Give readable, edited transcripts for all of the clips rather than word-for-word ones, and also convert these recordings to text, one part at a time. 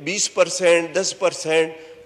20%, 10%,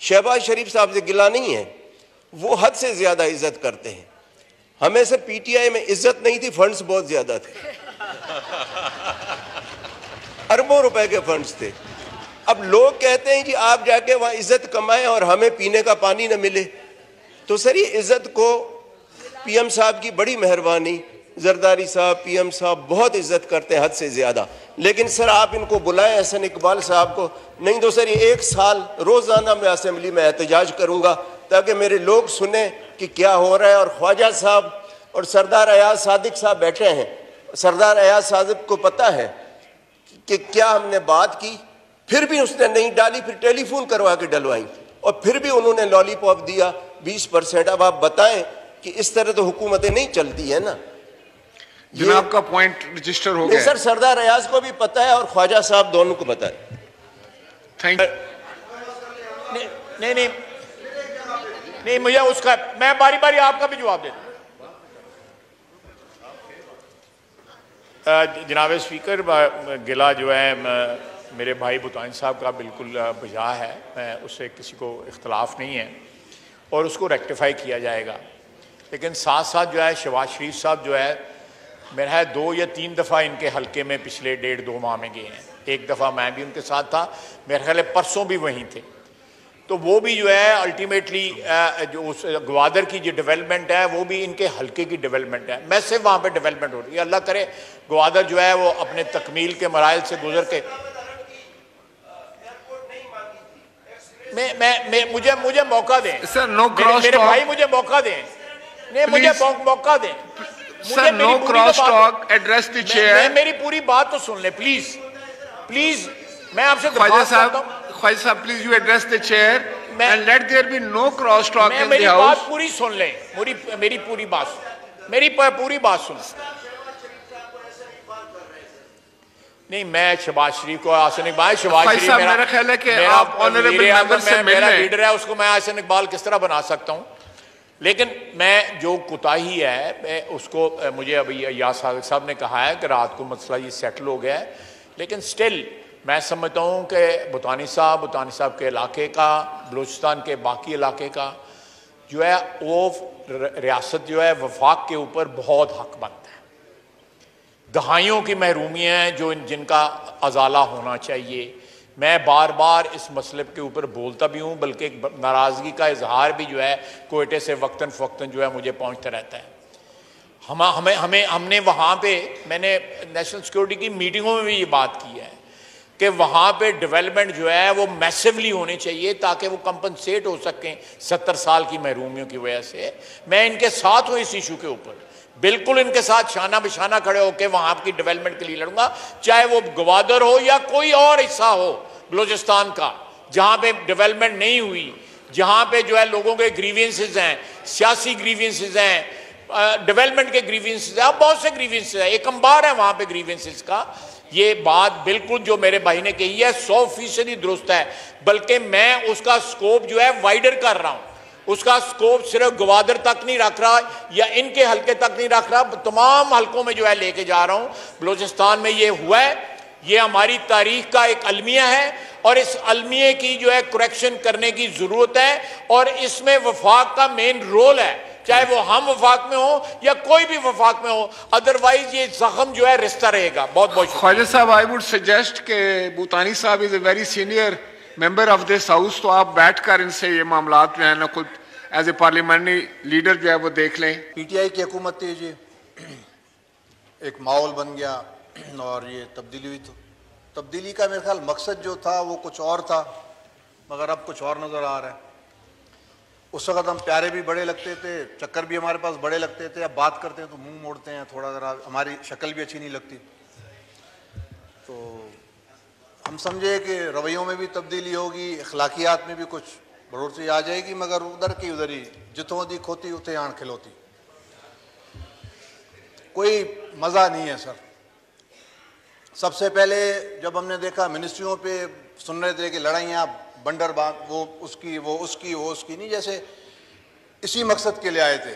شہباز شریف صاحب سے گلہ نہیں ہے, وہ حد سے زیادہ عزت کرتے ہیں. ہمیں سے پی ٹی آئی میں عزت نہیں تھی, فنڈز بہت زیادہ تھے, اربوں روپے کے فنڈز تھے. اب لوگ کہتے ہیں جی آپ جا کے وہاں عزت کمائیں اور ہمیں پینے کا پانی نہ ملے. تو سر یہ عزت کو پی ایم صاحب کی بڑی مہربانی, زرداری صاحب, پی ایم صاحب بہت عزت کرتے ہیں حد سے زیادہ. لیکن سر آپ ان کو بلائیں, احسن اقبال صاحب کو, نہیں تو سر یہ 1 سال روزانہ میں اسمبلی میں احتجاج کروں گا تاکہ میرے لوگ سنیں کہ کیا ہو رہا ہے. اور خواجہ صاحب اور سردار ایاز صادق صاحب بیٹھے ہیں, سردار ایاز صادق کو پتہ ہے کہ کیا ہم نے بات کی, پھر بھی اس نے نہیں ڈالی, پھر ٹیلی فون کروا کے ڈلوائیں, اور پھر بھی انہوں نے لالی پاپ دیا 20%. اب آپ بتائیں کہ اس طرح تو حکومتیں نہیں چلتی ہیں نا. جناب کا پوائنٹ رجسٹر ہو نہیں گیا. سر, سردار ایاز کو بھی پتہ ہے اور خواجہ صاحب دونوں کو پتہ ہے. تھینک نہیں مجھے اس کا, میں باری باری آپ کا بھی جواب دیتا ہوں. جناب اسپیکر, گلہ جو ہے میرے بھائی بطانی صاحب کا بالکل بجا ہے, میں اس سے کسی کو اختلاف نہیں ہے اور اس کو ریکٹیفائی کیا جائے گا. لیکن ساتھ ساتھ جو ہے شہباز شریف صاحب جو ہے میرا ہے 2 یا 3 دفعہ ان کے حلقے میں پچھلے 1.5-2 ماہ میں گئے ہیں. ایک دفعہ میں بھی ان کے ساتھ تھا, میرے خیال ہے پرسوں بھی وہیں تھے. تو وہ بھی جو ہے الٹیمیٹلی جو اس گوادر کی جو ڈیولپمنٹ ہے وہ بھی ان کے حلقے کی ڈیولپمنٹ ہے. میں صرف وہاں پہ ڈیولپمنٹ ہو رہی ہے, اللہ کرے گوادر جو ہے وہ اپنے تکمیل کے مراحل سے گزر کے. مجھے موقع دیں سر, نو کراس میرے بھائی, ٹاک. مجھے موقع دیں, نہیں مجھے موقع دیں. Sir, no cross talk, address the chair. میری پوری بات تو سن لیں پلیز, پلیز. میں آپ سے خواجہ درخواست صاحب, کرتا ہوں, خواجہ صاحب please you address the chair and let there be no cross talk in the میری ہاؤس. بات پوری سن لیں, میری پوری بات سن. نہیں میں شہباز شریف کو, احسن اقبال, شہباز شریف میرا خیال ہے کہ آپ آنریبل ممبر سے مل میرا لیں. لیڈر ہے, اس کو میں احسن اقبال کس طرح بنا سکتا ہوں. لیکن میں جو کوتاہی ہے میں اس کو, مجھے ابھی ایاز صادق صاحب نے کہا ہے کہ رات کو مسئلہ یہ سیٹل ہو گیا ہے, لیکن سٹل میں سمجھتا ہوں کہ بطانی صاحب کے علاقے کا, بلوچستان کے باقی علاقے کا جو ہے وہ ریاست جو ہے وفاق کے اوپر بہت حق بند ہے. دہائیوں کی محرومیاں ہیں جو جن کا ازالہ ہونا چاہیے. میں بار بار اس مسئلے کے اوپر بولتا بھی ہوں, بلکہ ایک ناراضگی کا اظہار بھی جو ہے کوئٹے سے وقتاً فوقتاً جو ہے مجھے پہنچتا رہتا ہے. ہم نے وہاں پہ, میں نے نیشنل سیکورٹی کی میٹنگوں میں بھی یہ بات کی ہے کہ وہاں پہ ڈیولپمنٹ جو ہے وہ میسیولی ہونی چاہیے تاکہ وہ کمپنسیٹ ہو سکیں 70 سال کی محرومیوں کی وجہ سے. میں ان کے ساتھ ہوں اس ایشو کے اوپر, بالکل ان کے ساتھ شانہ بشانہ کھڑے ہو کے وہاں کی ڈیولپمنٹ کے لیے لڑوں گا, چاہے وہ گوادر ہو یا کوئی اور حصہ ہو بلوچستان کا جہاں پہ ڈیولپمنٹ نہیں ہوئی, جہاں پہ جو ہے لوگوں کے گریوینسز ہیں, سیاسی گریوینسز ہیں, ڈیولپمنٹ کے گریوینسز ہیں, اب بہت سے گریوینسز ہیں, ایک انبار ہے وہاں پہ گریوینسز کا. یہ بات بالکل جو میرے بھائی نے کہی ہے 100% درست ہے, بلکہ میں اس کا سکوپ جو ہے وائڈر کر رہا ہوں. اس کا سکوپ صرف گوادر تک نہیں رکھ رہا یا ان کے حلقے تک نہیں رکھ رہا, تمام حلقوں میں جو ہے لے کے جا رہا ہوں. بلوچستان میں یہ ہوا ہے, یہ ہماری تاریخ کا ایک المیہ ہے اور اس المیہ کی جو ہے کریکشن کرنے کی ضرورت ہے, اور اس میں وفاق کا مین رول ہے, چاہے وہ ہم وفاق میں ہوں یا کوئی بھی وفاق میں ہو, ادروائز یہ زخم جو ہے رستہ رہے گا. بہت بہت شکریہ. خواجہ صاحب, آئی ووڈ سجیسٹ کہ بوتانی صاحب is a very senior member of this house, تو آپ بیٹھ کر ان سے یہ معاملات جو ہیں نا خود ایز اے پارلیمنٹری لیڈر جو ہے وہ دیکھ لیں. پی ٹی آئی کی حکومت تھی جی, ایک ماحول بن گیا اور یہ تبدیلی ہوئی. تو تبدیلی کا میرے خیال مقصد جو تھا وہ کچھ اور تھا, مگر اب کچھ اور نظر آ رہا ہے. اس وقت ہم پیارے بھی بڑے لگتے تھے, چکر بھی ہمارے پاس بڑے لگتے تھے, اب بات کرتے ہیں تو منہ موڑتے ہیں, تھوڑا ذرا ہماری شکل بھی اچھی نہیں لگتی. تو ہم سمجھے کہ رویوں میں بھی تبدیلی ہوگی, اخلاقیات میں بھی کچھ بڑھوتری آ جائے گی, مگر ادھر کی ادھر ہی, جتوں دی کھوتی اتھے آن کھلوتی. کوئی مزہ نہیں ہے سر. سب سے پہلے جب ہم نے دیکھا منسٹریوں پہ سن رہے تھے کہ لڑائیاں بنڈر بات, وہ اس کی نہیں, جیسے اسی مقصد کے لیے آئے تھے.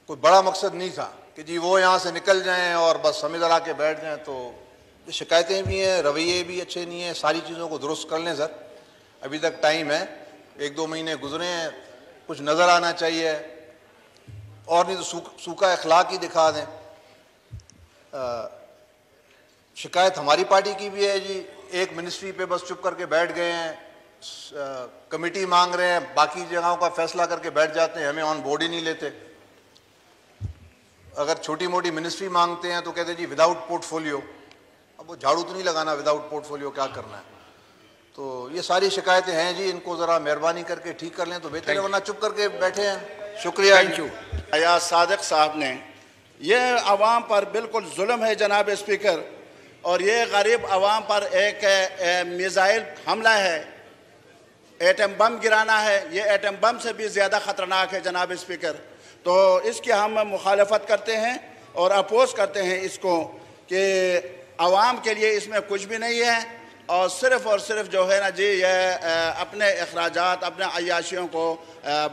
کوئی بڑا مقصد نہیں تھا کہ جی وہ یہاں سے نکل جائیں اور بس ہم ادھر آ کے بیٹھ جائیں. تو شکایتیں بھی ہیں, رویے بھی اچھے نہیں ہیں, ساری چیزوں کو درست کر لیں سر. ابھی تک ٹائم ہے, 1-2 مہینے گزرے ہیں, کچھ نظر آنا چاہیے, اور نہیں تو سوکھا اخلاق ہی دکھا دیں. شکایت ہماری پارٹی کی بھی ہے جی, ایک منسٹری پہ بس چپ کر کے بیٹھ گئے ہیں, کمیٹی مانگ رہے ہیں, باقی جگہوں کا فیصلہ کر کے بیٹھ جاتے ہیں, ہمیں آن بورڈ ہی نہیں لیتے. اگر چھوٹی موٹی منسٹری مانگتے ہیں تو کہتے ہیں جی وداؤٹ پورٹ فولیو. اب وہ جھاڑو تو نہیں لگانا, وداؤٹ پورٹ فولیو کیا کرنا ہے. تو یہ ساری شکایتیں ہیں جی, ان کو ذرا مہربانی کر کے ٹھیک کر لیں تو بہتر ہے, ورنہ چپ کر کے بیٹھے ہیں. شکریہ. Thank you. ایاز صادق صاحب نے, یہ عوام پر بالکل ظلم ہے جناب اسپیکر, اور یہ غریب عوام پر ایک میزائل حملہ ہے, ایٹم بم گرانا ہے. یہ ایٹم بم سے بھی زیادہ خطرناک ہے جناب اسپیکر. تو اس کی ہم مخالفت کرتے ہیں اور اپوز کرتے ہیں اس کو, کہ عوام کے لیے اس میں کچھ بھی نہیں ہے, اور صرف جو ہے نا جی یہ اپنے اخراجات, اپنے عیاشیوں کو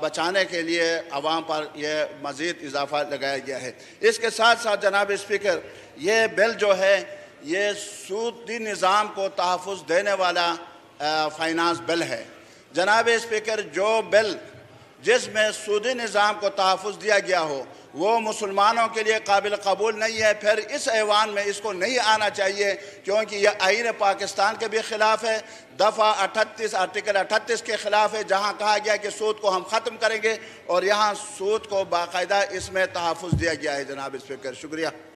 بچانے کے لیے عوام پر یہ مزید اضافہ لگایا گیا ہے. اس کے ساتھ ساتھ جناب اسپیکر, یہ بل جو ہے یہ سودی نظام کو تحفظ دینے والا فائنانس بل ہے. جناب اسپیکر, جو بل جس میں سودی نظام کو تحفظ دیا گیا ہو وہ مسلمانوں کے لیے قابل قبول نہیں ہے. پھر اس ایوان میں اس کو نہیں آنا چاہیے, کیونکہ یہ آئین پاکستان کے بھی خلاف ہے, دفعہ 38 آرٹیکل 38 کے خلاف ہے, جہاں کہا گیا کہ سود کو ہم ختم کریں گے, اور یہاں سود کو باقاعدہ اس میں تحفظ دیا گیا ہے. جناب اسپیکر شکریہ.